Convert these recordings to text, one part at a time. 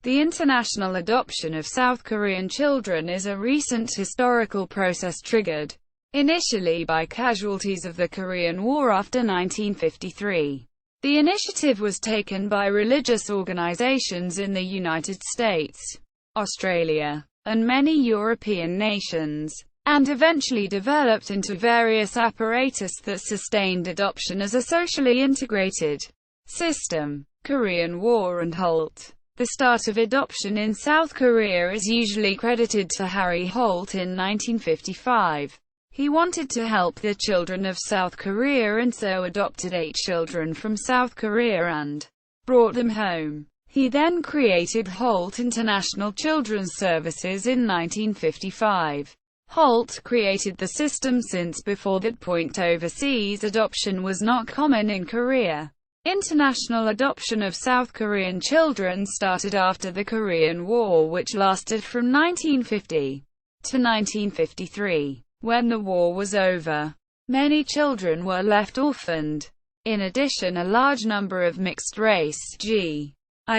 The international adoption of South Korean children is a recent historical process triggered, initially by casualties of the Korean War after 1953. The initiative was taken by religious organizations in the United States, Australia, and many European nations, and eventually developed into various apparatus that sustained adoption as a socially integrated system. Korean War and Holt. The start of adoption in South Korea is usually credited to Harry Holt in 1955. He wanted to help the children of South Korea and so adopted 8 children from South Korea and brought them home. He then created Holt International Children's Services in 1955. Holt created the system since before that point overseas adoption was not common in Korea. International adoption of South Korean children started after the Korean War, which lasted from 1950 to 1953. When the war was over, many children were left orphaned. In addition, a large number of mixed-race (GI)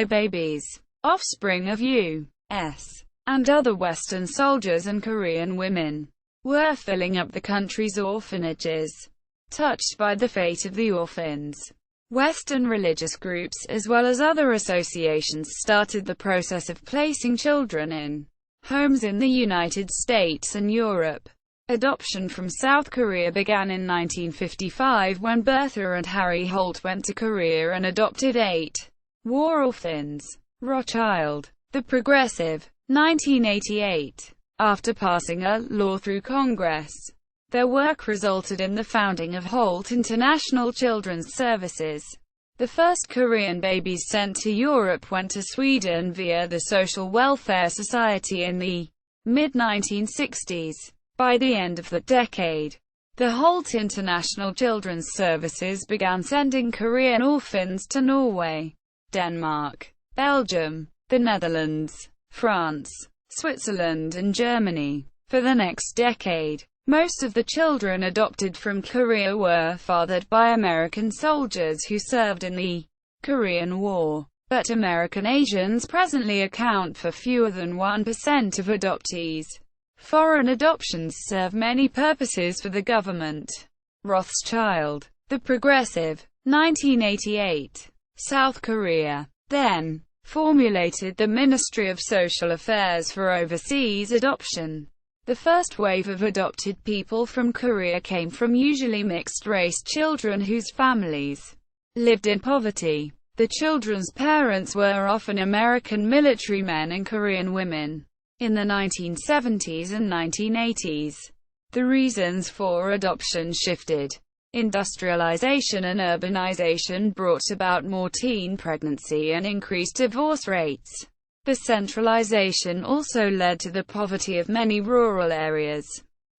babies, offspring of U.S. and other Western soldiers and Korean women, were filling up the country's orphanages. Touched by the fate of the orphans, Western religious groups, as well as other associations, started the process of placing children in homes in the United States and Europe. Adoption from South Korea began in 1955 when Bertha and Harry Holt went to Korea and adopted 8 war orphans. Rothschild. The Progressive. 1988. After passing a law through Congress, their work resulted in the founding of Holt International Children's Services. The first Korean babies sent to Europe went to Sweden via the Social Welfare Society in the mid-1960s. By the end of the decade, the Holt International Children's Services began sending Korean orphans to Norway, Denmark, Belgium, the Netherlands, France, Switzerland and Germany. For the next decade, most of the children adopted from Korea were fathered by American soldiers who served in the Korean War, but American Asians presently account for fewer than 1% of adoptees. Foreign adoptions serve many purposes for the government. Rothschild. The Progressive. 1988. South Korea, then, formulated the Ministry of Social Affairs for overseas adoption. The first wave of adopted people from Korea came from usually mixed-race children whose families lived in poverty. The children's parents were often American military men and Korean women. In the 1970s and 1980s, the reasons for adoption shifted. Industrialization and urbanization brought about more teen pregnancy and increased divorce rates. The centralization also led to the poverty of many rural areas,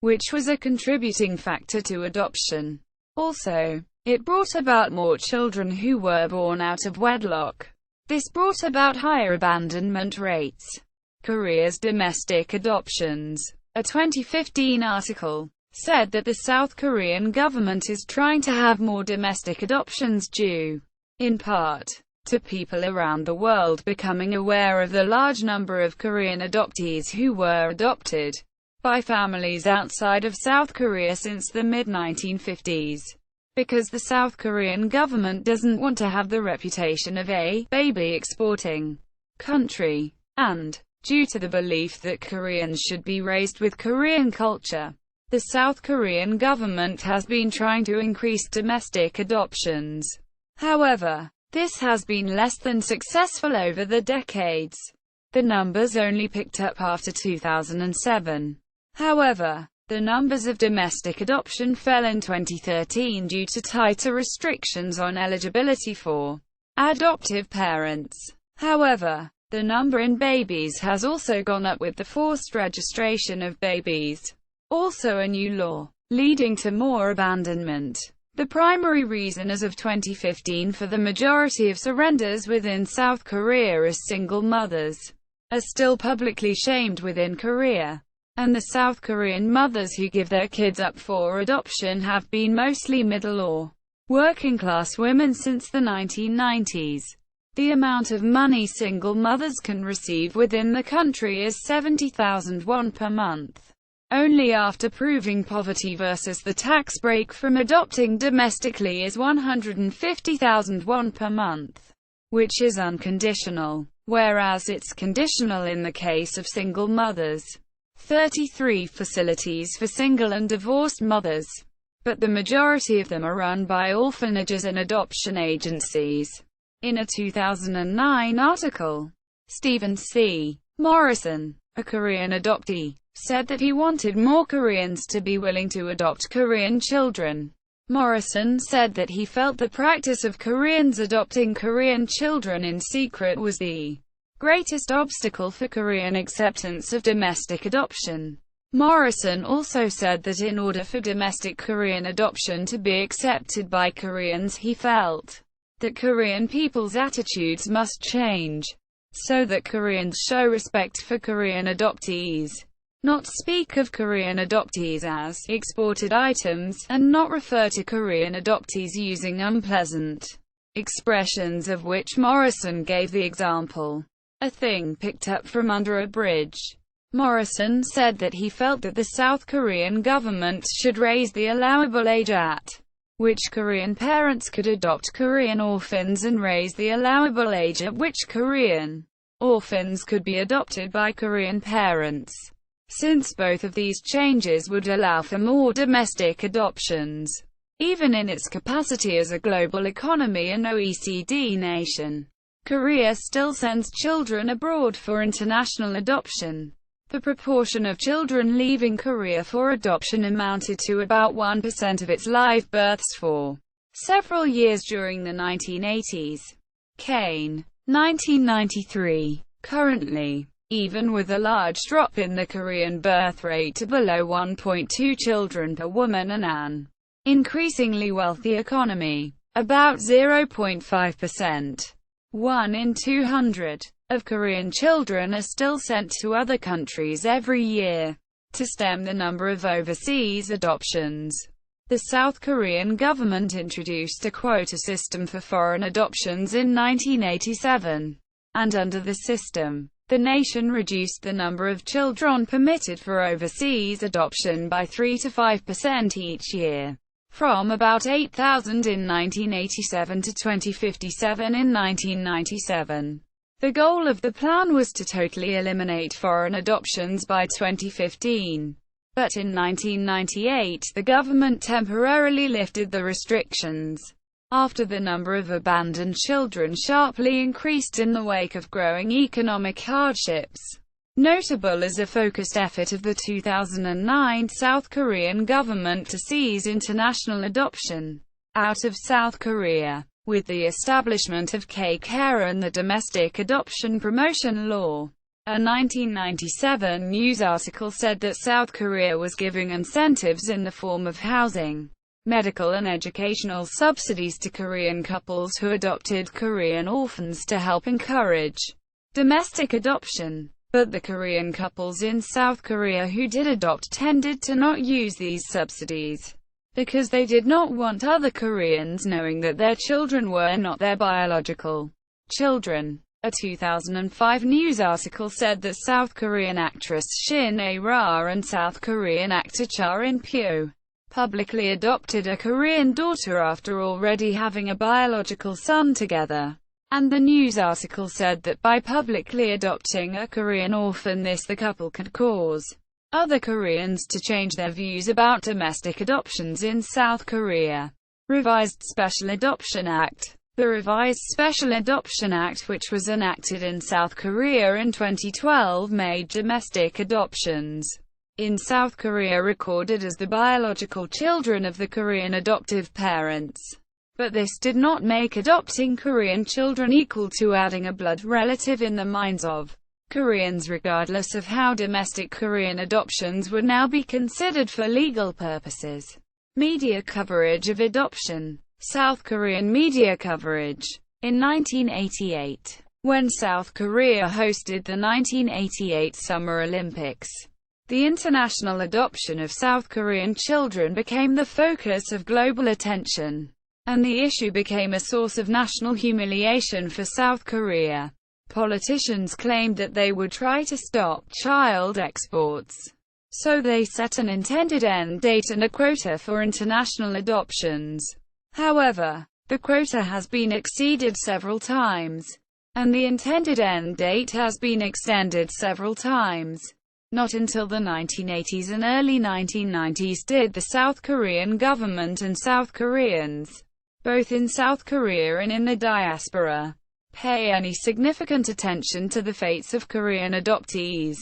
which was a contributing factor to adoption. Also, it brought about more children who were born out of wedlock. This brought about higher abandonment rates. Korea's domestic adoptions. A 2015 article said that the South Korean government is trying to have more domestic adoptions due, in part, to people around the world becoming aware of the large number of Korean adoptees who were adopted by families outside of South Korea since the mid-1950s. Because the South Korean government doesn't want to have the reputation of a baby exporting country, and due to the belief that Koreans should be raised with Korean culture, the South Korean government has been trying to increase domestic adoptions. However, this has been less than successful over the decades. The numbers only picked up after 2007. However, the numbers of domestic adoption fell in 2013 due to tighter restrictions on eligibility for adoptive parents. However, the number in babies has also gone up with the forced registration of babies. Also a new law, leading to more abandonment. The primary reason as of 2015 for the majority of surrenders within South Korea is single mothers are still publicly shamed within Korea, and the South Korean mothers who give their kids up for adoption have been mostly middle or working-class women since the 1990s. The amount of money single mothers can receive within the country is 70,000 won per month. Only after proving poverty versus the tax break from adopting domestically is 150,000 won per month, which is unconditional, whereas it's conditional in the case of single mothers. 33 facilities for single and divorced mothers, but the majority of them are run by orphanages and adoption agencies. In a 2009 article, Stephen C. Morrison, a Korean adoptee, said that he wanted more Koreans to be willing to adopt Korean children. Morrison said that he felt the practice of Koreans adopting Korean children in secret was the greatest obstacle for Korean acceptance of domestic adoption. Morrison also said that in order for domestic Korean adoption to be accepted by Koreans, he felt that Korean people's attitudes must change, so that Koreans show respect for Korean adoptees, not speak of Korean adoptees as exported items, and not refer to Korean adoptees using unpleasant expressions, of which Morrison gave the example, "a thing picked up from under a bridge." Morrison said that he felt that the South Korean government should raise the allowable age at which Korean parents could adopt Korean orphans and raise the allowable age at which Korean orphans could be adopted by Korean parents, since both of these changes would allow for more domestic adoptions. Even in its capacity as a global economy and OECD nation, Korea still sends children abroad for international adoption. The proportion of children leaving Korea for adoption amounted to about 1% of its live births for several years during the 1980s. Kane, 1993. Currently, even with a large drop in the Korean birth rate to below 1.2 children per woman and an increasingly wealthy economy, about 0.5%, 1 in 200, of Korean children are still sent to other countries every year. To stem the number of overseas adoptions, the South Korean government introduced a quota system for foreign adoptions in 1987, and under the system, the nation reduced the number of children permitted for overseas adoption by 3 to 5% each year, from about 8,000 in 1987 to 2057 in 1997. The goal of the plan was to totally eliminate foreign adoptions by 2015. But in 1998 the government temporarily lifted the restrictions, after the number of abandoned children sharply increased in the wake of growing economic hardships. Notable as a focused effort of the 2009 South Korean government to seize international adoption out of South Korea, with the establishment of K-Care and the Domestic Adoption Promotion Law. A 1997 news article said that South Korea was giving incentives in the form of housing, medical and educational subsidies to Korean couples who adopted Korean orphans to help encourage domestic adoption. But the Korean couples in South Korea who did adopt tended to not use these subsidies, because they did not want other Koreans knowing that their children were not their biological children. A 2005 news article said that South Korean actress Shin A-ra and South Korean actor Cha In-pyo publicly adopted a Korean daughter after already having a biological son together. And the news article said that by publicly adopting a Korean orphan, the couple could cause other Koreans to change their views about domestic adoptions in South Korea. Revised Special Adoption Act. The Revised Special Adoption Act, which was enacted in South Korea in 2012, made domestic adoptions in South Korea recorded as the biological children of the Korean adoptive parents. But this did not make adopting Korean children equal to adding a blood relative in the minds of Koreans, regardless of how domestic Korean adoptions would now be considered for legal purposes. Media coverage of adoption. South Korean media coverage. In 1988, when South Korea hosted the 1988 Summer Olympics, the international adoption of South Korean children became the focus of global attention. and the issue became a source of national humiliation for South Korea. Politicians claimed that they would try to stop child exports, so they set an intended end date and a quota for international adoptions. However, the quota has been exceeded several times, and the intended end date has been extended several times. Not until the 1980s and early 1990s did the South Korean government and South Koreans, both in South Korea and in the diaspora, pay any significant attention to the fates of Korean adoptees.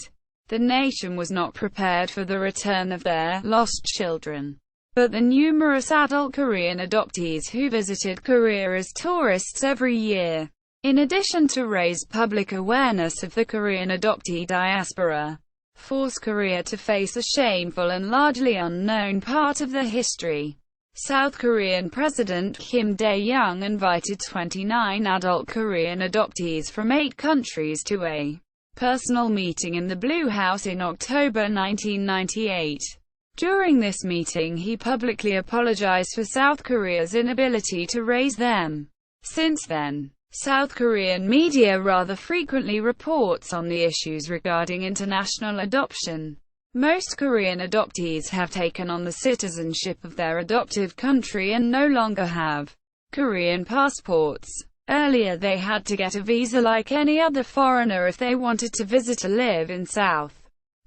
The nation was not prepared for the return of their lost children, but the numerous adult Korean adoptees who visited Korea as tourists every year, in addition to raise public awareness of the Korean adoptee diaspora, forced Korea to face a shameful and largely unknown part of their history. South Korean President Kim Dae-jung invited 29 adult Korean adoptees from 8 countries to a personal meeting in the Blue House in October 1998. During this meeting he publicly apologized for South Korea's inability to raise them. Since then, South Korean media rather frequently reports on the issues regarding international adoption. Most Korean adoptees have taken on the citizenship of their adoptive country and no longer have Korean passports. Earlier they had to get a visa like any other foreigner if they wanted to visit or live in South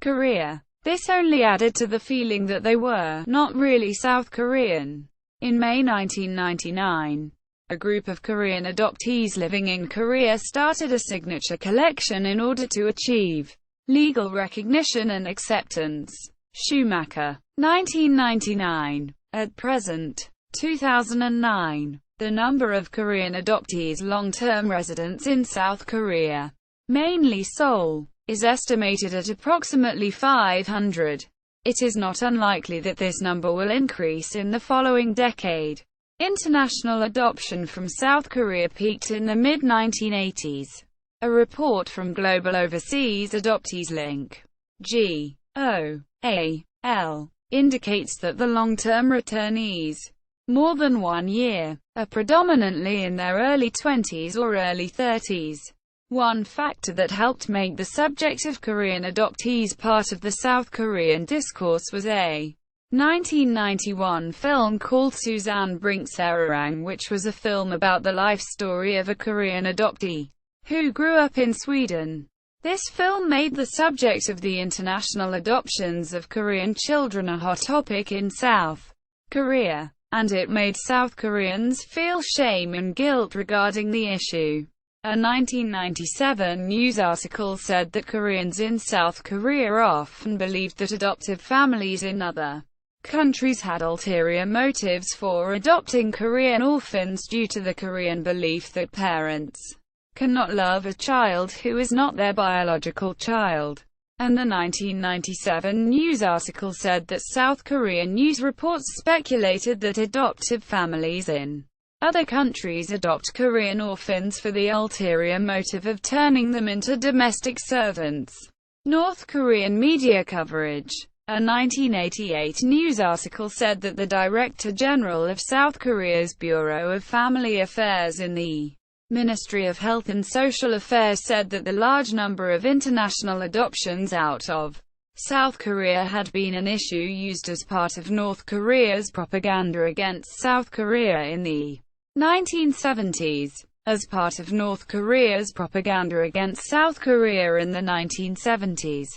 Korea. This only added to the feeling that they were not really South Korean. In May 1999, a group of Korean adoptees living in Korea started a signature collection in order to achieve legal recognition and acceptance. Schumacher, 1999. At present, 2009, the number of Korean adoptees long-term residents in South Korea, mainly Seoul, is estimated at approximately 500. It is not unlikely that this number will increase in the following decade. International adoption from South Korea peaked in the mid-1980s. A report from Global Overseas Adoptees Link, GOAL, indicates that the long-term returnees, more than 1 year, are predominantly in their early 20s or early 30s. One factor that helped make the subject of Korean adoptees part of the South Korean discourse was a 1991 film called Suzanne Brink's Errorang, which was a film about the life story of a Korean adoptee who grew up in Sweden. This film made the subject of the international adoptions of Korean children a hot topic in South Korea, and it made South Koreans feel shame and guilt regarding the issue. A 1997 news article said that Koreans in South Korea often believed that adoptive families in other countries had ulterior motives for adopting Korean orphans due to the Korean belief that parents cannot love a child who is not their biological child. And the 1997 news article said that South Korean news reports speculated that adoptive families in other countries adopt Korean orphans for the ulterior motive of turning them into domestic servants. North Korean media coverage. A 1988 news article said that the Director General of South Korea's Bureau of Family Affairs in the Ministry of Health and Social Affairs said that the large number of international adoptions out of South Korea had been an issue used as part of North Korea's propaganda against South Korea in the 1970s. As part of North Korea's propaganda against South Korea in the 1970s,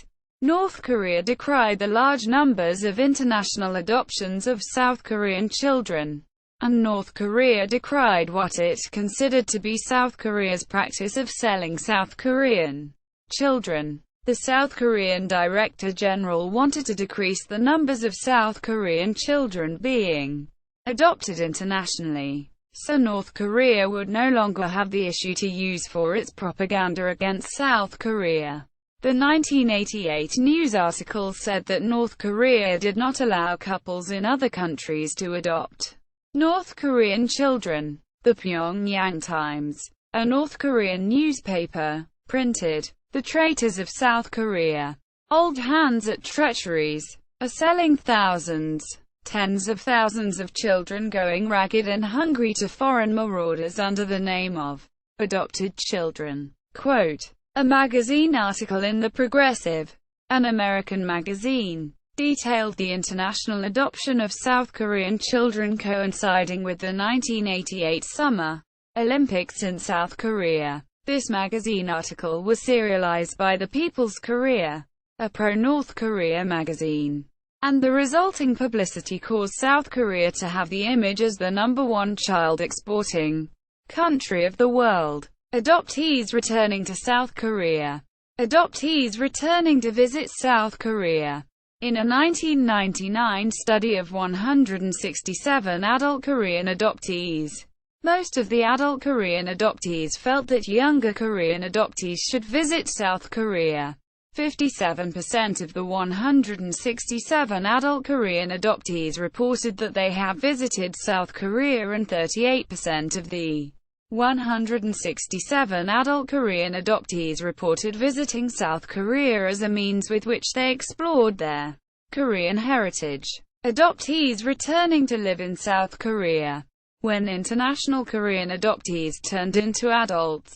North Korea decried the large numbers of international adoptions of South Korean children, and North Korea decried what it considered to be South Korea's practice of selling South Korean children. The South Korean Director General wanted to decrease the numbers of South Korean children being adopted internationally, so North Korea would no longer have the issue to use for its propaganda against South Korea. The 1988 news article said that North Korea did not allow couples in other countries to adopt North Korean children. The Pyongyang Times, a North Korean newspaper, printed, "The traitors of South Korea, old hands at treacheries, are selling thousands tens of thousands of children going ragged and hungry to foreign marauders under the name of adopted children. Quote, a magazine article in The Progressive, an American magazine, detailed the international adoption of South Korean children coinciding with the 1988 Summer Olympics in South Korea. This magazine article was serialized by the People's Korea, a pro-North Korea magazine, and the resulting publicity caused South Korea to have the image as the #1 child exporting country of the world. Adoptees returning to South Korea. Adoptees returning to visit South Korea. In a 1999 study of 167 adult Korean adoptees, most of the adult Korean adoptees felt that younger Korean adoptees should visit South Korea. 57% of the 167 adult Korean adoptees reported that they have visited South Korea, and 38% of the 167 adult Korean adoptees reported visiting South Korea as a means with which they explored their Korean heritage. Adoptees returning to live in South Korea. When international Korean adoptees turned into adults,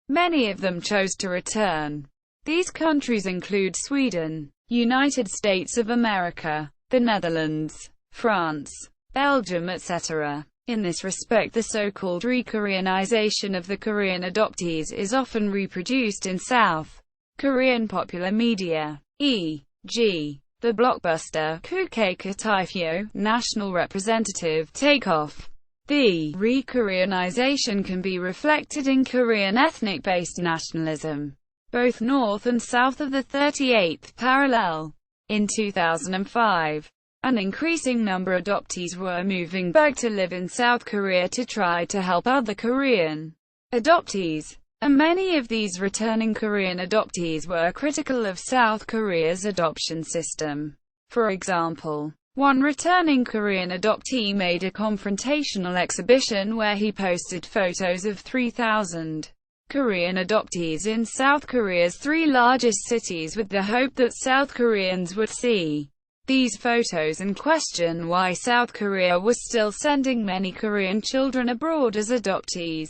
many of them chose to return. These countries include Sweden, United States of America, the Netherlands, France, Belgium, etc. In this respect, the so-called re-Koreanization of the Korean adoptees is often reproduced in South Korean popular media, e.g. the blockbuster Kukeka Taifyo, National Representative Takeoff. The re-Koreanization can be reflected in Korean ethnic-based nationalism, both north and south of the 38th parallel. In 2005, an increasing number of adoptees were moving back to live in South Korea to try to help other Korean adoptees, and many of these returning Korean adoptees were critical of South Korea's adoption system. For example, one returning Korean adoptee made a confrontational exhibition where he posted photos of 3,000 Korean adoptees in South Korea's 3 largest cities with the hope that South Koreans would see these photos and question why South Korea was still sending many Korean children abroad as adoptees.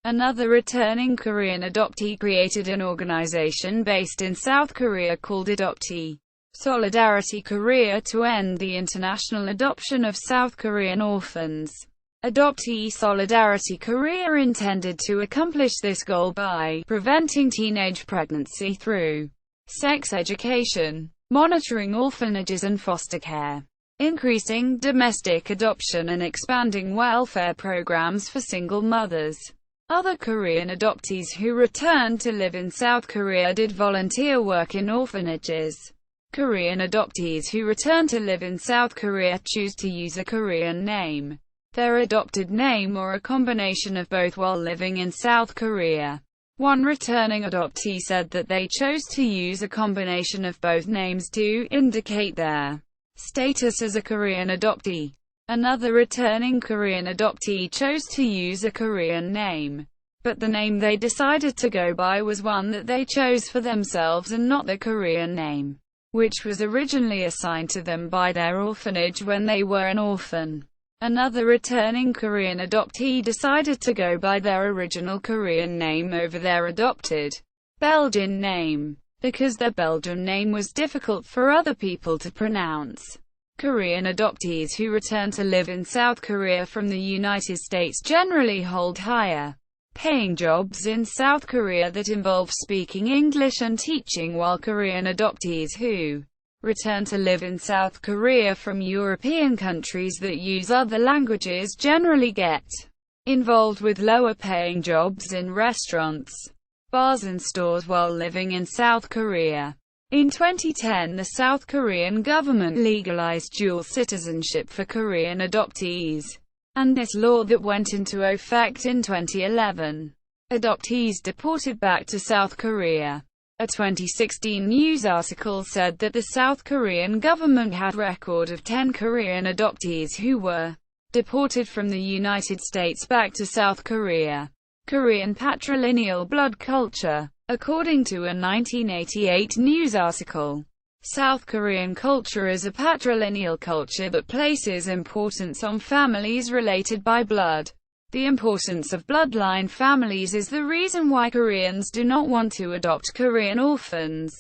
Another returning Korean adoptee created an organization based in South Korea called Adoptee Solidarity Korea to end the international adoption of South Korean orphans. Adoptee Solidarity Korea intended to accomplish this goal by preventing teenage pregnancy through sex education, monitoring orphanages and foster care, increasing domestic adoption, and expanding welfare programs for single mothers. Other Korean adoptees who returned to live in South Korea did volunteer work in orphanages. Korean adoptees who return to live in South Korea choose to use a Korean name, their adopted name, or a combination of both while living in South Korea. One returning adoptee said that they chose to use a combination of both names to indicate their status as a Korean adoptee. Another returning Korean adoptee chose to use a Korean name, but the name they decided to go by was one that they chose for themselves and not the Korean name, which was originally assigned to them by their orphanage when they were an orphan. Another returning Korean adoptee decided to go by their original Korean name over their adopted Belgian name, because their Belgian name was difficult for other people to pronounce. Korean adoptees who return to live in South Korea from the United States generally hold higher paying jobs in South Korea that involve speaking English and teaching, while Korean adoptees who return to live in South Korea from European countries that use other languages generally get involved with lower-paying jobs in restaurants, bars and stores while living in South Korea. In 2010, the South Korean government legalized dual citizenship for Korean adoptees, and this law that went into effect in 2011. Adoptees deported back to South Korea. A 2016 news article said that the South Korean government had record of 10 Korean adoptees who were deported from the United States back to South Korea. Korean patrilineal blood culture. According to a 1988 news article, South Korean culture is a patrilineal culture that places importance on families related by blood. The importance of bloodline families is the reason why Koreans do not want to adopt Korean orphans,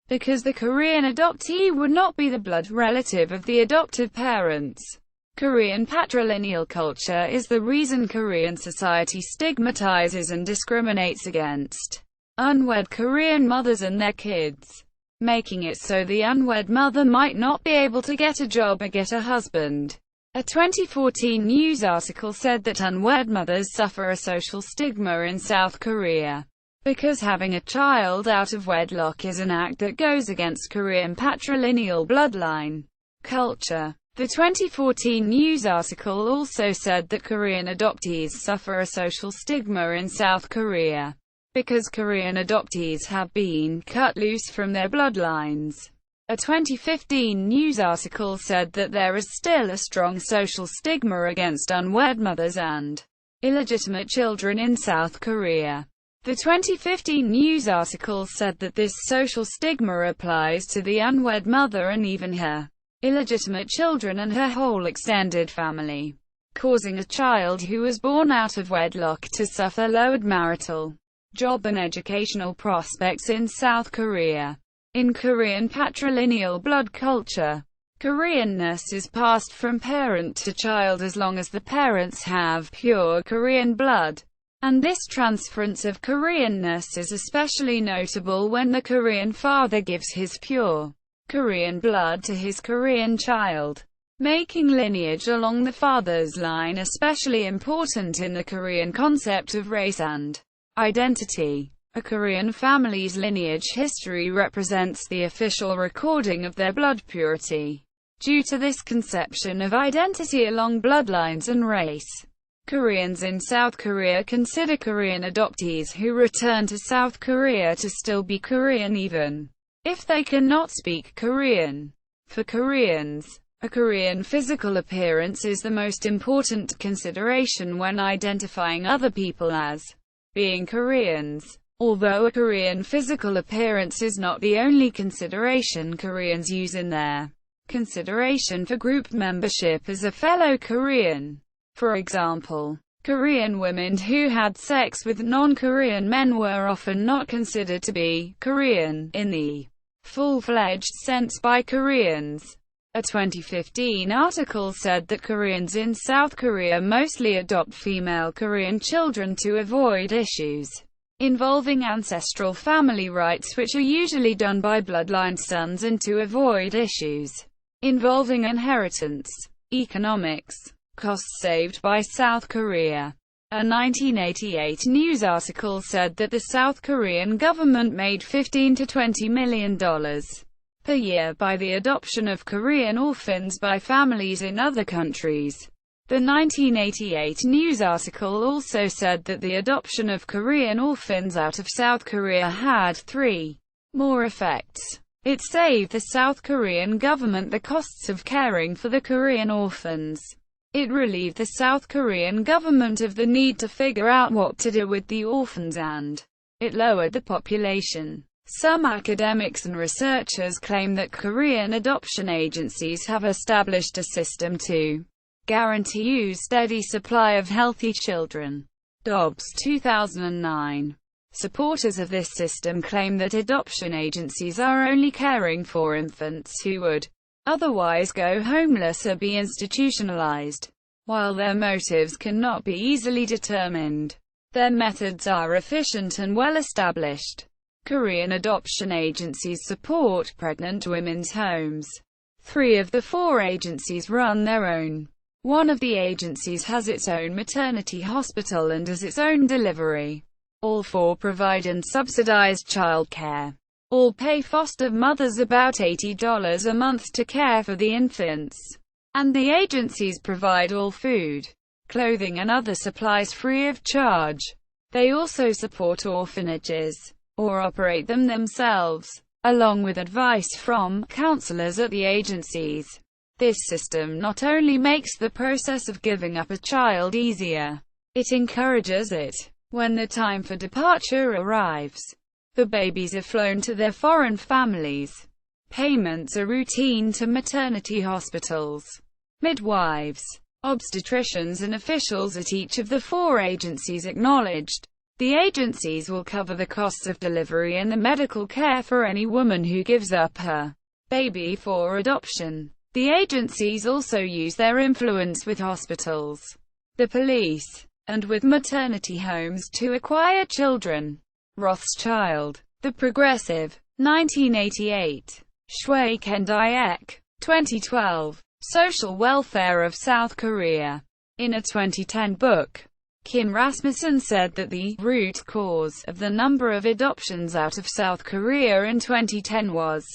because the Korean adoptee would not be the blood relative of the adopted parents. Korean patrilineal culture is the reason Korean society stigmatizes and discriminates against unwed Korean mothers and their kids, making it so the unwed mother might not be able to get a job or get a husband. A 2014 news article said that unwed mothers suffer a social stigma in South Korea, because having a child out of wedlock is an act that goes against Korean patrilineal bloodline culture. The 2014 news article also said that Korean adoptees suffer a social stigma in South Korea, because Korean adoptees have been cut loose from their bloodlines. A 2015 news article said that there is still a strong social stigma against unwed mothers and illegitimate children in South Korea. The 2015 news article said that this social stigma applies to the unwed mother and even her illegitimate children and her whole extended family, causing a child who was born out of wedlock to suffer lowered marital, job and educational prospects in South Korea. In Korean patrilineal blood culture, Koreanness is passed from parent to child as long as the parents have pure Korean blood. And this transference of Koreanness is especially notable when the Korean father gives his pure Korean blood to his Korean child, making lineage along the father's line especially important in the Korean concept of race and identity. A Korean family's lineage history represents the official recording of their blood purity. Due to this conception of identity along bloodlines and race, Koreans in South Korea consider Korean adoptees who return to South Korea to still be Korean even if they cannot speak Korean. For Koreans, a Korean physical appearance is the most important consideration when identifying other people as being Koreans. Although a Korean physical appearance is not the only consideration Koreans use in their consideration for group membership as a fellow Korean. For example, Korean women who had sex with non-Korean men were often not considered to be Korean in the full-fledged sense by Koreans. A 2015 article said that Koreans in South Korea mostly adopt female Korean children to avoid issues involving ancestral family rights, which are usually done by bloodline sons, and to avoid issues involving inheritance. Economics. Costs saved by South Korea. A 1988 news article said that the South Korean government made $15 to $20 million per year by the adoption of Korean orphans by families in other countries. The 1988 news article also said that the adoption of Korean orphans out of South Korea had three more effects. It saved the South Korean government the costs of caring for the Korean orphans. It relieved the South Korean government of the need to figure out what to do with the orphans, and it lowered the population. Some academics and researchers claim that Korean adoption agencies have established a system to guarantee a steady supply of healthy children. Dobbs, 2009. Supporters of this system claim that adoption agencies are only caring for infants who would otherwise go homeless or be institutionalized. While their motives cannot be easily determined, their methods are efficient and well established. Korean adoption agencies support pregnant women's homes. 3 of the 4 agencies run their own. One of the agencies has its own maternity hospital and does its own delivery. All 4 provide and subsidize childcare. All pay foster mothers about $80 a month to care for the infants. And the agencies provide all food, clothing and other supplies free of charge. They also support orphanages, or operate them themselves, along with advice from counselors at the agencies. This system not only makes the process of giving up a child easier, it encourages it. When the time for departure arrives, the babies are flown to their foreign families. Payments are routine to maternity hospitals, midwives, obstetricians and officials at each of the 4 agencies acknowledged. The agencies will cover the costs of delivery and the medical care for any woman who gives up her baby for adoption. The agencies also use their influence with hospitals, the police, and with maternity homes to acquire children. Rothschild, The Progressive, 1988. Shui Kendayek, 2012. Social Welfare of South Korea. In a 2010 book, Kim Rasmussen said that the root cause of the number of adoptions out of South Korea in 2010 was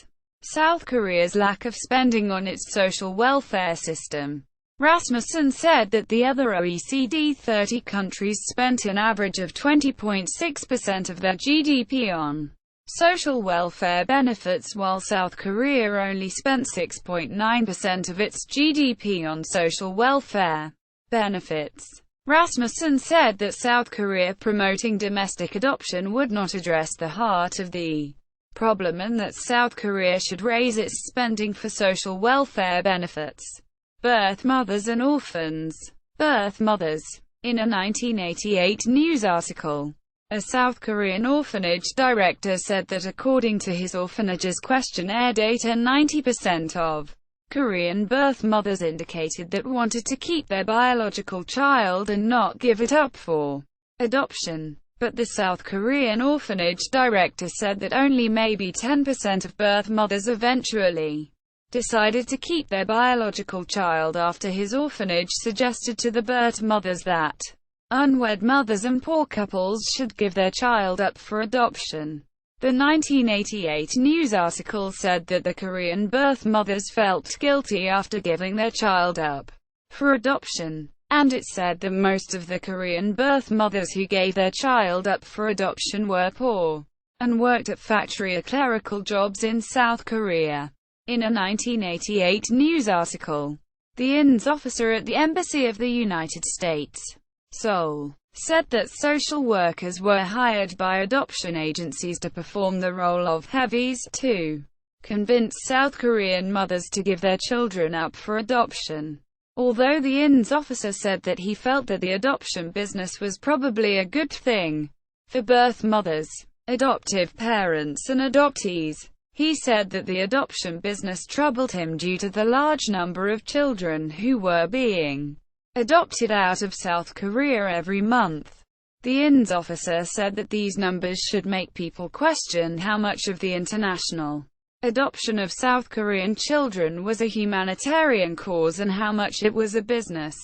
South Korea's lack of spending on its social welfare system. Rasmussen said that the other OECD 30 countries spent an average of 20.6% of their GDP on social welfare benefits, while South Korea only spent 6.9% of its GDP on social welfare benefits. Rasmussen said that South Korea promoting domestic adoption would not address the heart of the problem and that South Korea should raise its spending for social welfare benefits. Birth mothers and orphans. Birth mothers. In a 1988 news article, a South Korean orphanage director said that according to his orphanage's questionnaire data, 90% of Korean birth mothers indicated that wanted to keep their biological child and not give it up for adoption. But the South Korean orphanage director said that only maybe 10% of birth mothers eventually decided to keep their biological child after his orphanage suggested to the birth mothers that unwed mothers and poor couples should give their child up for adoption. The 1988 news article said that the Korean birth mothers felt guilty after giving their child up for adoption, and it said that most of the Korean birth mothers who gave their child up for adoption were poor and worked at factory or clerical jobs in South Korea. In a 1988 news article, the INS officer at the Embassy of the United States, Seoul, said that social workers were hired by adoption agencies to perform the role of heavies to convince South Korean mothers to give their children up for adoption. Although the INS officer said that he felt that the adoption business was probably a good thing for birth mothers, adoptive parents and adoptees, he said that the adoption business troubled him due to the large number of children who were being adopted out of South Korea every month. The INS officer said that these numbers should make people question how much of the international adoption of South Korean children was a humanitarian cause and how much it was a business.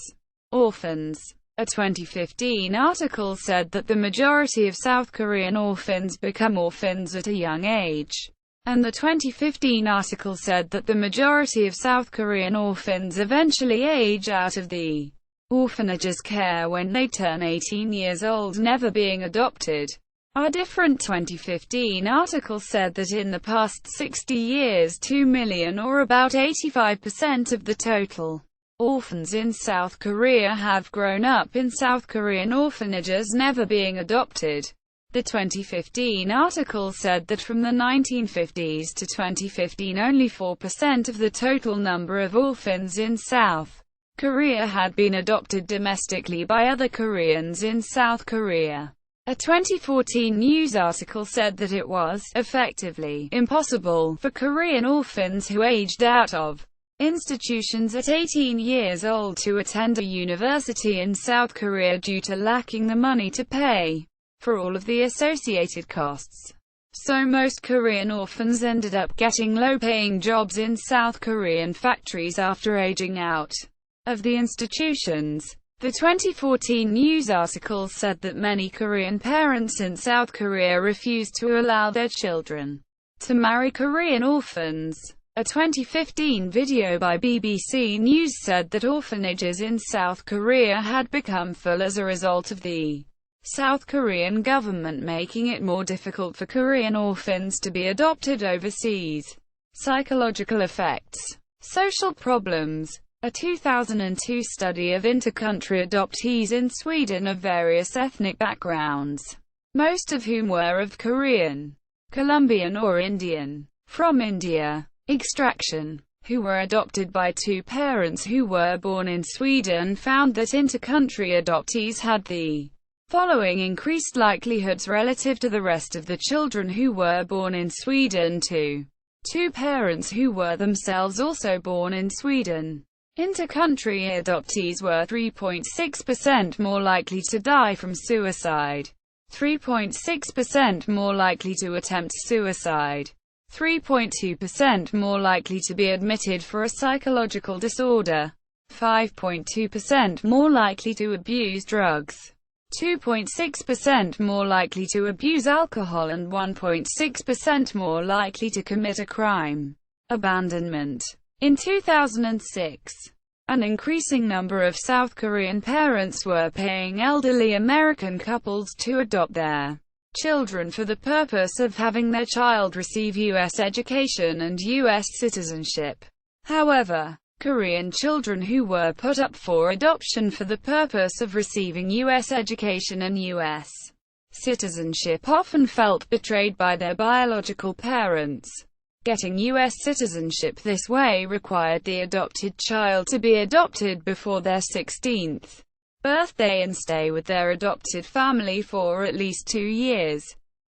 Orphans. A 2015 article said that the majority of South Korean orphans become orphans at a young age. And the 2015 article said that the majority of South Korean orphans eventually age out of the orphanage's care when they turn 18 years old, never being adopted. A different 2015 article said that in the past 60 years 2 million, or about 85% of the total orphans in South Korea, have grown up in South Korean orphanages, never being adopted. The 2015 article said that from the 1950s to 2015 only 4% of the total number of orphans in South Korea had been adopted domestically by other Koreans in South Korea. A 2014 news article said that it was effectively impossible for Korean orphans who aged out of institutions at 18 years old to attend a university in South Korea due to lacking the money to pay for all of the associated costs. So most Korean orphans ended up getting low-paying jobs in South Korean factories after aging out of the institutions. The 2014 news article said that many Korean parents in South Korea refused to allow their children to marry Korean orphans. A 2015 video by BBC News said that orphanages in South Korea had become full as a result of the South Korean government making it more difficult for Korean orphans to be adopted overseas. Psychological effects. Social problems. A 2002 study of inter-country adoptees in Sweden of various ethnic backgrounds, most of whom were of Korean, Colombian or Indian, from India, extraction, who were adopted by two parents who were born in Sweden, found that inter-country adoptees had the following increased likelihoods relative to the rest of the children who were born in Sweden to two parents who were themselves also born in Sweden. Inter-country adoptees were 3.6% more likely to die from suicide, 3.6% more likely to attempt suicide, 3.2% more likely to be admitted for a psychological disorder, 5.2% more likely to abuse drugs, 2.6% more likely to abuse alcohol, and 1.6% more likely to commit a crime. Abandonment. In 2006, an increasing number of South Korean parents were paying elderly American couples to adopt their children for the purpose of having their child receive U.S. education and U.S. citizenship. However, Korean children who were put up for adoption for the purpose of receiving U.S. education and U.S. citizenship often felt betrayed by their biological parents. Getting U.S. citizenship this way required the adopted child to be adopted before their 16th birthday and stay with their adopted family for at least 2 years.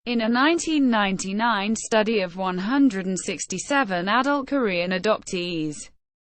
In a 1999 study of 167 adult Korean adoptees,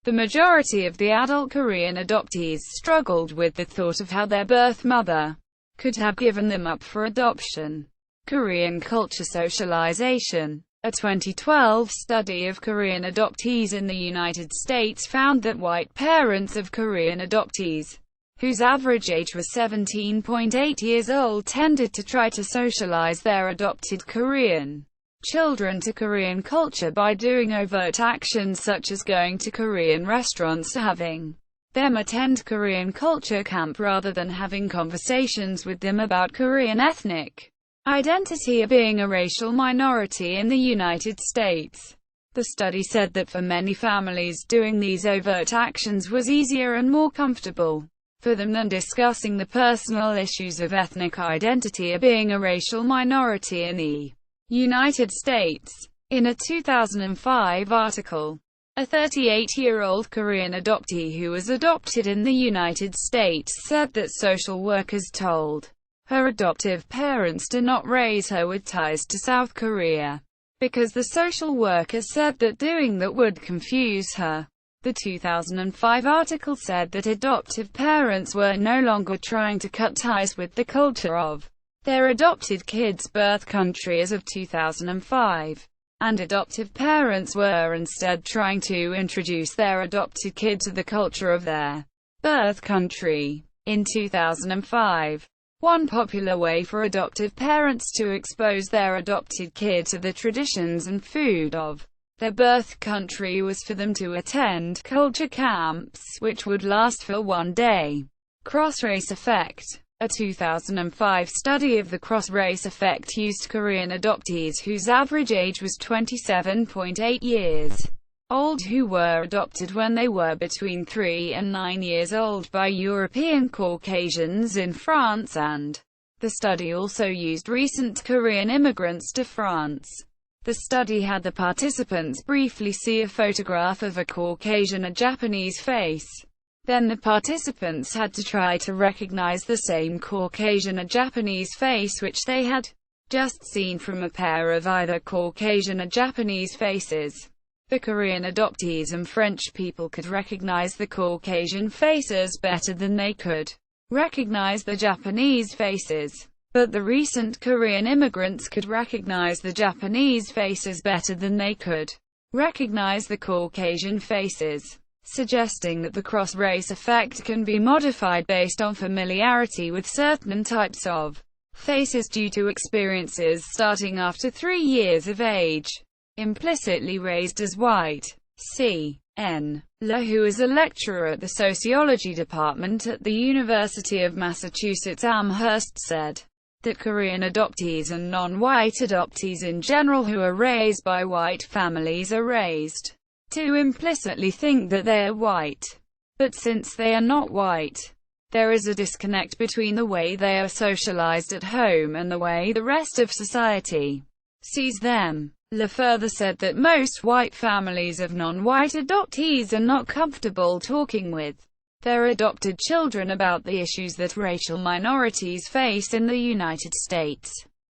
the majority of the adult Korean adoptees struggled with the thought of how their birth mother could have given them up for adoption. Korean culture socialization. A 2012 study of Korean adoptees in the United States found that white parents of Korean adoptees, whose average age was 17.8 years old, tended to try to socialize their adopted Korean children to Korean culture by doing overt actions such as going to Korean restaurants, having them attend Korean culture camp rather than having conversations with them about Korean ethnic identity or being a racial minority in the United States. The study said that for many families, doing these overt actions was easier and more comfortable for them than discussing the personal issues of ethnic identity or being a racial minority in the United States. In a 2005 article, a 38-year-old Korean adoptee who was adopted in the United States said that social workers told her adoptive parents to not raise her with ties to South Korea, because the social worker said that doing that would confuse her. The 2005 article said that adoptive parents were no longer trying to cut ties with the culture of their adopted kids' birth country as of 2005, and adoptive parents were instead trying to introduce their adopted kid to the culture of their birth country. In 2005, one popular way for adoptive parents to expose their adopted kid to the traditions and food of their birth country was for them to attend culture camps, which would last for 1 day. Cross-race effect. A 2005 study of the cross-race effect used Korean adoptees whose average age was 27.8 years old who were adopted when they were between 3 and 9 years old by European Caucasians in France, and the study also used recent Korean immigrants to France. The study had the participants briefly see a photograph of a Caucasian or Japanese face. Then the participants had to try to recognize the same Caucasian or Japanese face which they had just seen from a pair of either Caucasian or Japanese faces. The Korean adoptees and French people could recognize the Caucasian faces better than they could recognize the Japanese faces. But the recent Korean immigrants could recognize the Japanese faces better than they could recognize the Caucasian faces, suggesting that the cross-race effect can be modified based on familiarity with certain types of faces due to experiences starting after 3 years of age. Implicitly raised as white. C. N. Le, who is a lecturer at the Sociology Department at the University of Massachusetts Amherst, said that Korean adoptees and non-white adoptees in general who are raised by white families are raised to implicitly think that they are white. But since they are not white, there is a disconnect between the way they are socialized at home and the way the rest of society sees them. Lee further said that most white families of non-white adoptees are not comfortable talking with their adopted children about the issues that racial minorities face in the United States.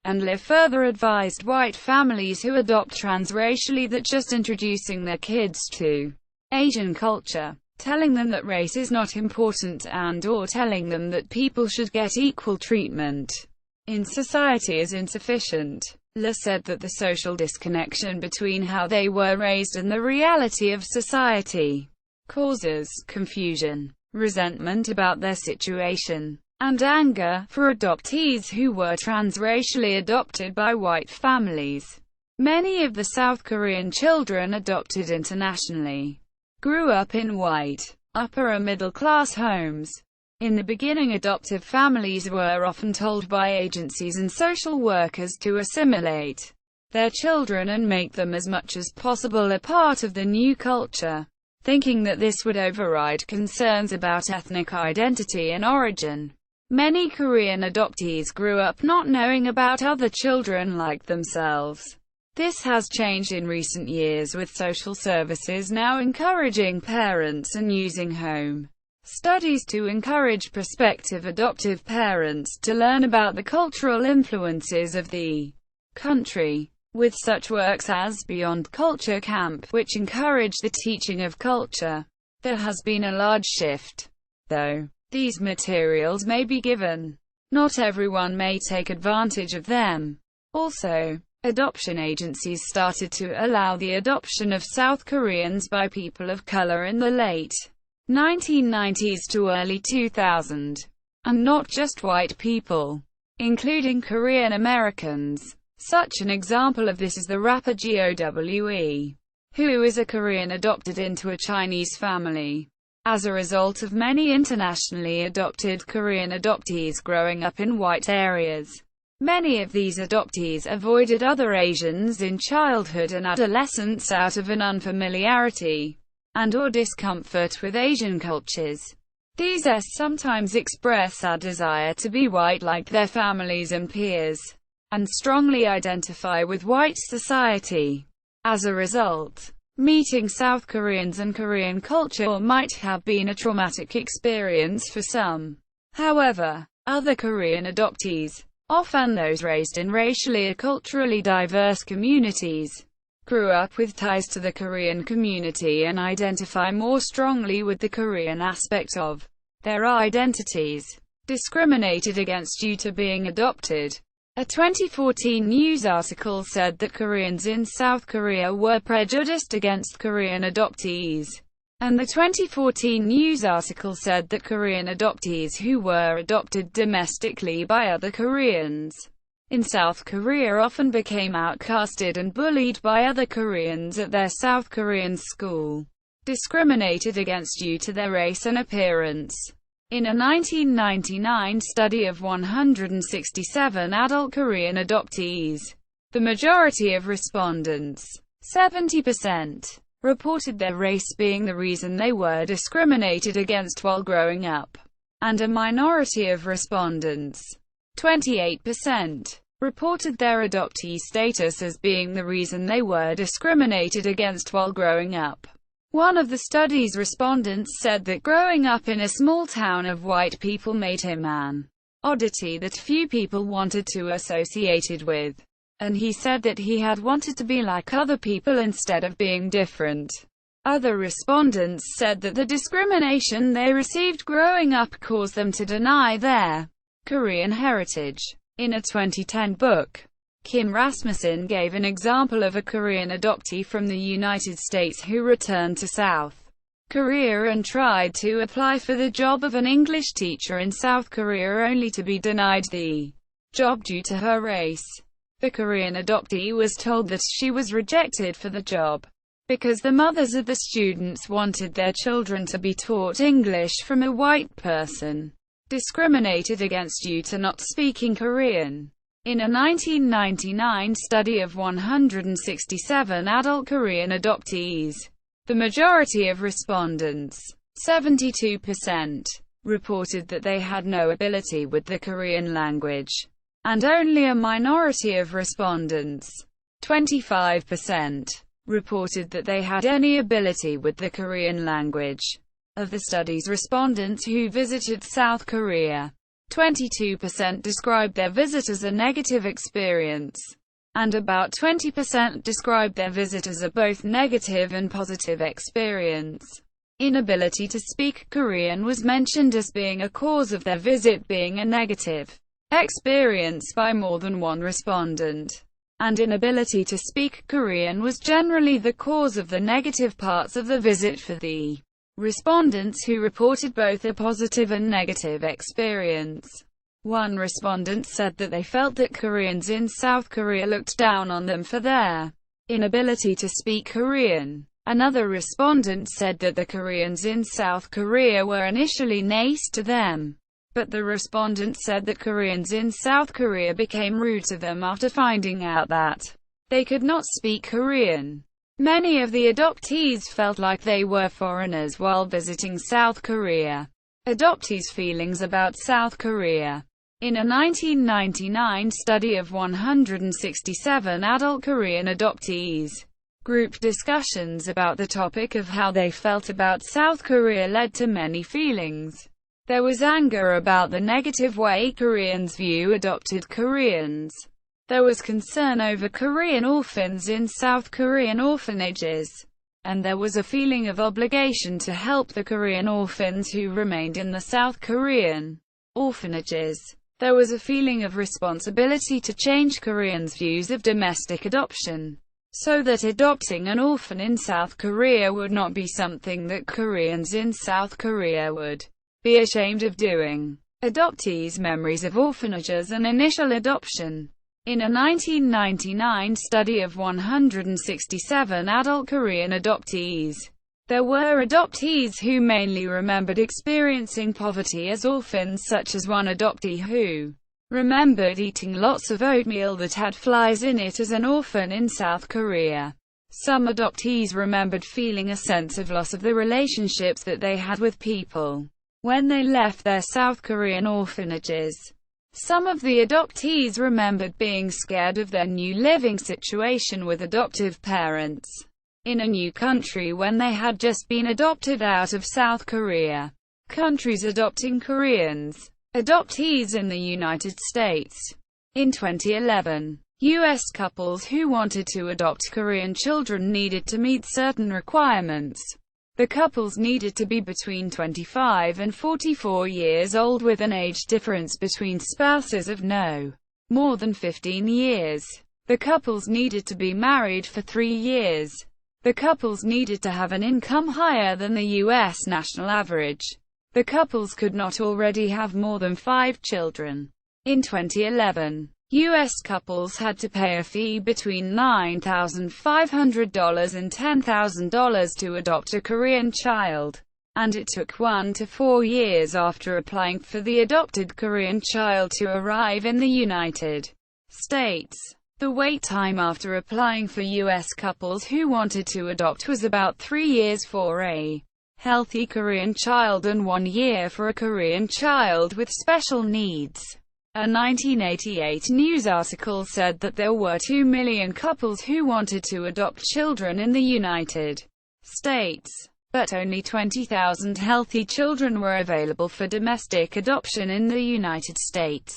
And Lee further advised white families who adopt transracially that just introducing their kids to Asian culture, telling them that race is not important and/or telling them that people should get equal treatment in society is insufficient. Lee said that the social disconnection between how they were raised and the reality of society causes confusion, resentment about their situation, and anger for adoptees who were transracially adopted by white families. Many of the South Korean children adopted internationally grew up in white, upper or middle-class homes. In the beginning, adoptive families were often told by agencies and social workers to assimilate their children and make them as much as possible a part of the new culture, thinking that this would override concerns about ethnic identity and origin. Many Korean adoptees grew up not knowing about other children like themselves. This has changed in recent years, with social services now encouraging parents and using home studies to encourage prospective adoptive parents to learn about the cultural influences of the country. With such works as Beyond Culture Camp, which encourage the teaching of culture, there has been a large shift. Though these materials may be given, not everyone may take advantage of them. Also, adoption agencies started to allow the adoption of South Koreans by people of color in the late 1990s to early 2000, and not just white people, including Korean Americans. Such an example of this is the rapper GOWE, who is a Korean adopted into a Chinese family. As a result of many internationally adopted Korean adoptees growing up in white areas, many of these adoptees avoided other Asians in childhood and adolescence out of an unfamiliarity and/or discomfort with Asian cultures. These sometimes express a desire to be white like their families and peers, and strongly identify with white society. As a result, meeting South Koreans and Korean culture might have been a traumatic experience for some. However, other Korean adoptees, often those raised in racially or culturally diverse communities, grew up with ties to the Korean community and identify more strongly with the Korean aspect of their identities. Discriminated against due to being adopted. A 2014 news article said that Koreans in South Korea were prejudiced against Korean adoptees. And the 2014 news article said that Korean adoptees who were adopted domestically by other Koreans in South Korea often became outcasted and bullied by other Koreans at their South Korean school, discriminated against due to their race and appearance. In a 1999 study of 167 adult Korean adoptees, the majority of respondents, 70%, reported their race being the reason they were discriminated against while growing up, and a minority of respondents, 28%, reported their adoptee status as being the reason they were discriminated against while growing up. One of the study's respondents said that growing up in a small town of white people made him an oddity that few people wanted to associated with, and he said that he had wanted to be like other people instead of being different. Other respondents said that the discrimination they received growing up caused them to deny their Korean heritage. In a 2010 book, Kim Rasmussen gave an example of a Korean adoptee from the United States who returned to South Korea and tried to apply for the job of an English teacher in South Korea only to be denied the job due to her race. The Korean adoptee was told that she was rejected for the job because the mothers of the students wanted their children to be taught English from a white person, discriminated against due to not speaking Korean. In a 1999 study of 167 adult Korean adoptees, the majority of respondents, 72%, reported that they had no ability with the Korean language, and only a minority of respondents, 25% reported that they had any ability with the Korean language. Of the study's respondents who visited South Korea, 22% described their visit as a negative experience, and about 20% described their visit as a both negative and positive experience. Inability to speak Korean was mentioned as being a cause of their visit being a negative experience by more than one respondent, and inability to speak Korean was generally the cause of the negative parts of the visit for the respondents who reported both a positive and negative experience. One respondent said that they felt that Koreans in South Korea looked down on them for their inability to speak Korean. Another respondent said that the Koreans in South Korea were initially nice to them, but the respondent said that Koreans in South Korea became rude to them after finding out that they could not speak Korean. Many of the adoptees felt like they were foreigners while visiting South Korea. Adoptees' feelings about South Korea. In a 1999 study of 167 adult Korean adoptees, group discussions about the topic of how they felt about South Korea led to many feelings. There was anger about the negative way Koreans view adopted Koreans. There was concern over Korean orphans in South Korean orphanages. And there was a feeling of obligation to help the Korean orphans who remained in the South Korean orphanages. There was a feeling of responsibility to change Koreans' views of domestic adoption, so that adopting an orphan in South Korea would not be something that Koreans in South Korea would be ashamed of doing. Adoptees' memories of orphanages and initial adoption. In a 1999 study of 167 adult Korean adoptees, there were adoptees who mainly remembered experiencing poverty as orphans, such as one adoptee who remembered eating lots of oatmeal that had flies in it as an orphan in South Korea. Some adoptees remembered feeling a sense of loss of the relationships that they had with people when they left their South Korean orphanages. Some of the adoptees remembered being scared of their new living situation with adoptive parents in a new country when they had just been adopted out of South Korea. Countries adopting Koreans. Adoptees in the United States. In 2011, U.S. couples who wanted to adopt Korean children needed to meet certain requirements. The couples needed to be between 25 and 44 years old with an age difference between spouses of no more than 15 years. The couples needed to be married for 3 years. The couples needed to have an income higher than the U.S. national average. The couples could not already have more than 5 children. In 2011, U.S. couples had to pay a fee between $9,500 and $10,000 to adopt a Korean child, and it took 1 to 4 years after applying for the adopted Korean child to arrive in the United States. The wait time after applying for U.S. couples who wanted to adopt was about 3 years for a healthy Korean child and 1 year for a Korean child with special needs. A 1988 news article said that there were 2 million couples who wanted to adopt children in the United States, but only 20,000 healthy children were available for domestic adoption in the United States.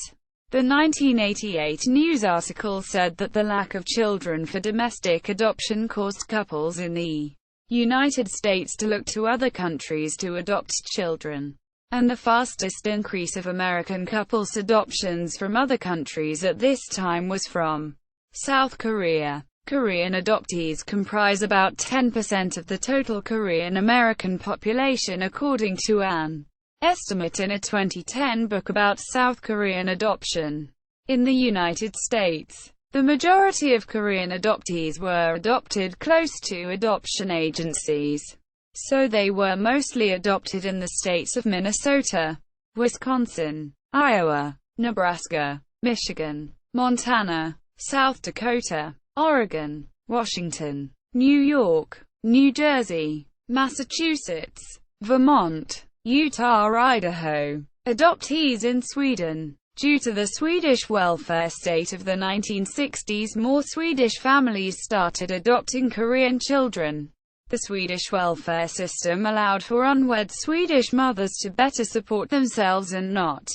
The 1988 news article said that the lack of children for domestic adoption caused couples in the United States to look to other countries to adopt children, and the fastest increase of American couples' adoptions from other countries at this time was from South Korea. Korean adoptees comprise about 10% of the total Korean American population according to an estimate in a 2010 book about South Korean adoption. In the United States, the majority of Korean adoptees were adopted close to adoption agencies, so they were mostly adopted in the states of Minnesota, Wisconsin, Iowa, Nebraska, Michigan, Montana, South Dakota, Oregon, Washington, New York, New Jersey, Massachusetts, Vermont, Utah, Idaho. Adoptees in Sweden. Due to the Swedish welfare state of the 1960s, more Swedish families started adopting Korean children. The Swedish welfare system allowed for unwed Swedish mothers to better support themselves and not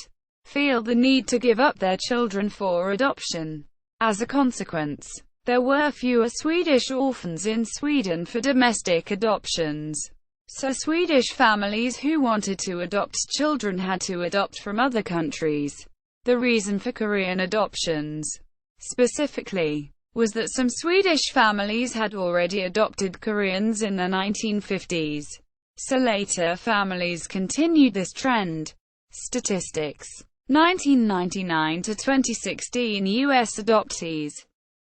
feel the need to give up their children for adoption. As a consequence, there were fewer Swedish orphans in Sweden for domestic adoptions. So Swedish families who wanted to adopt children had to adopt from other countries. The reason for Korean adoptions, specifically, was that some Swedish families had already adopted Koreans in the 1950s. So later families continued this trend. Statistics. 1999 to 2016 U.S. adoptees.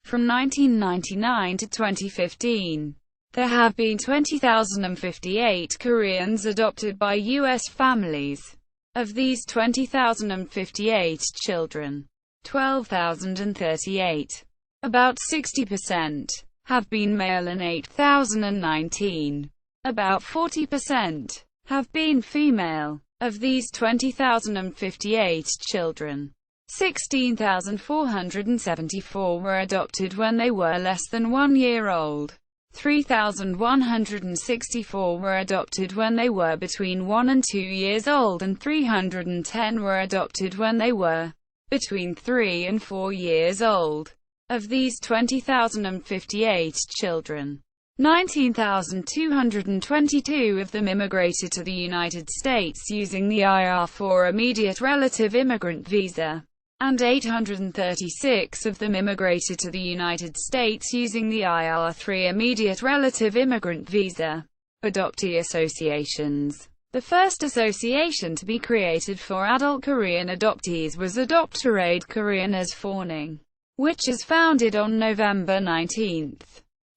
From 1999 to 2015, there have been 20,058 Koreans adopted by U.S. families. Of these 20,058 children, 12,038, about 60%, have been male and 8,019, about 40%, have been female. Of these 20,058 children, 16,474 were adopted when they were less than 1 year old. 3,164 were adopted when they were between 1 and 2 years old, and 310 were adopted when they were between 3 and 4 years old. Of these 20,058 children, 19,222 of them immigrated to the United States using the IR-4 immediate relative immigrant visa, and 836 of them immigrated to the United States using the IR-3 immediate relative immigrant visa. Adoptee associations. The first association to be created for adult Korean adoptees was Adoptered Korean as Forning, which is founded on November 19,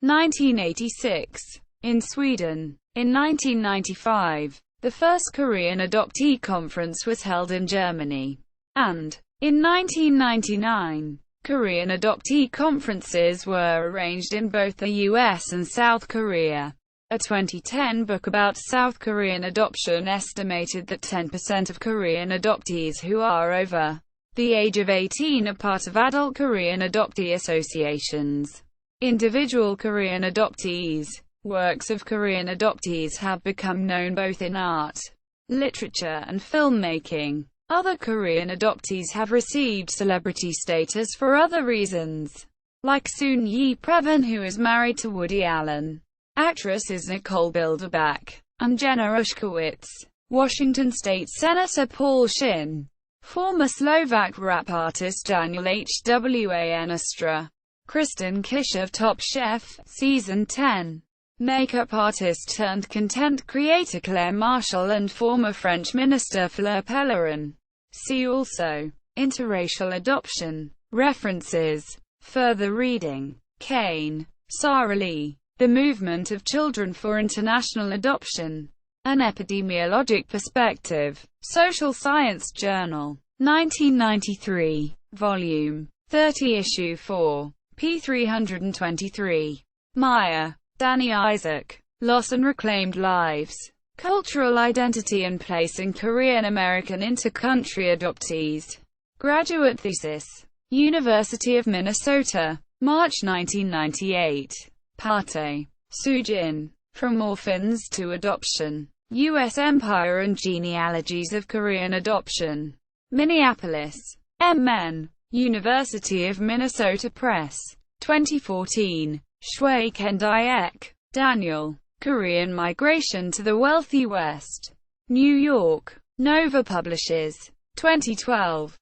1986, in Sweden. In 1995, the first Korean Adoptee Conference was held in Germany, and in 1999, Korean adoptee conferences were arranged in both the US and South Korea. A 2010 book about South Korean adoption estimated that 10% of Korean adoptees who are over the age of 18 are part of adult Korean adoptee associations. Individual Korean adoptees. Works of Korean adoptees have become known both in art, literature, and filmmaking. Other Korean adoptees have received celebrity status for other reasons, like Soon Yi-Previn, who is married to Woody Allen, actresses Nicole Bilderback and Jenna Ushkowitz, Washington State Senator Paul Shin, former Slovak rap artist Daniel Hwan Astra, Kristen Kish of Top Chef, Season 10, makeup artist turned content creator Claire Marshall, and former French Minister Fleur Pellerin. See also interracial adoption. References. Further reading. Kane, Sarah Lee. The Movement of Children for International Adoption. An Epidemiologic Perspective. Social Science Journal. 1993. Volume 30, Issue 4. p. 323. Meyer, Danny Isaac. Loss and Reclaimed Lives. Cultural Identity and Placing Korean American Inter-Country Adoptees. Graduate Thesis. University of Minnesota. March 1998. Pate, Sujin. From Orphans to Adoption. U.S. Empire and Genealogies of Korean Adoption. Minneapolis. M.N. University of Minnesota Press. 2014. Shui Kendayek, Daniel. Korean Migration to the Wealthy West. New York. Nova Publishers. 2012.